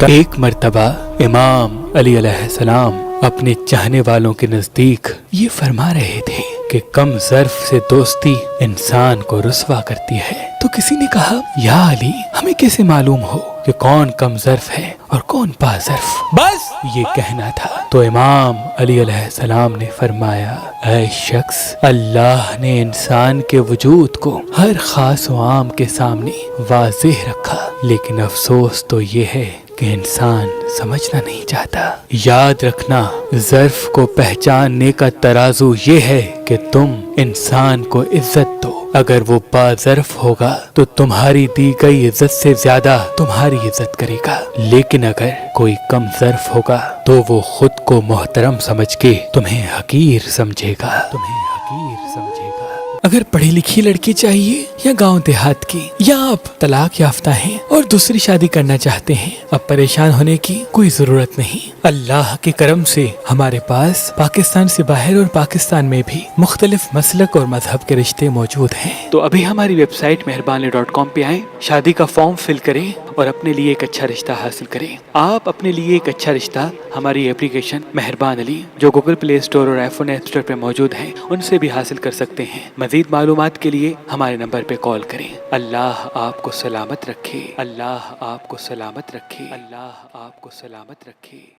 ایک مرتبہ امام علی علیہ السلام اپنے چاہنے والوں کے نزدیک یہ فرما رہے تھے کہ کم ظرف سے دوستی انسان کو رسوا کرتی ہے۔ تو کسی نے کہا، یا علی، ہمیں کیسے معلوم ہو کہ کون کم ظرف ہے اور کون پا ظرف؟ بس یہ کہنا تھا۔ تو امام علی علیہ السلام نے فرمایا، اے شخص، اللہ نے انسان کے وجود کو ہر خاص و عام کے سامنے واضح رکھا، لیکن افسوس تو یہ ہے کہ انسان سمجھنا نہیں چاہتا۔ یاد رکھنا، ظرف کو پہچاننے کا ترازو یہ ہے کہ تم انسان کو عزت دو۔ اگر وہ با ظرف ہوگا تو تمہاری دی گئی عزت سے زیادہ تمہاری عزت کرے گا، لیکن اگر کوئی کم ظرف ہوگا تو وہ خود کو محترم سمجھ کے تمہیں حقیر سمجھے گا۔ اگر پڑھی لکھی لڑکی چاہیے یا گاؤں دیہات کی، یا آپ طلاق یافتہ ہیں اور دوسری شادی کرنا چاہتے ہیں، اب پریشان ہونے کی کوئی ضرورت نہیں۔ اللہ کے کرم سے ہمارے پاس پاکستان سے باہر اور پاکستان میں بھی مختلف مسلک اور مذہب کے رشتے موجود ہیں۔ تو ابھی ہماری ویب سائٹ مہربان.com پہ آئیں، شادی کا فارم فل کریں اور اپنے لیے ایک اچھا رشتہ حاصل کریں۔ آپ اپنے لیے ایک اچھا رشتہ ہماری اپلیکیشن مہربان علی، جو گوگل پلے اسٹور اور آئی فون ایپ اسٹور پہ موجود ہے، ان سے بھی حاصل کر سکتے ہیں۔ مزید معلومات کے لیے ہمارے نمبر پہ کال کریں۔ اللہ آپ کو سلامت رکھے، اللہ آپ کو سلامت رکھے، اللہ آپ کو سلامت رکھے۔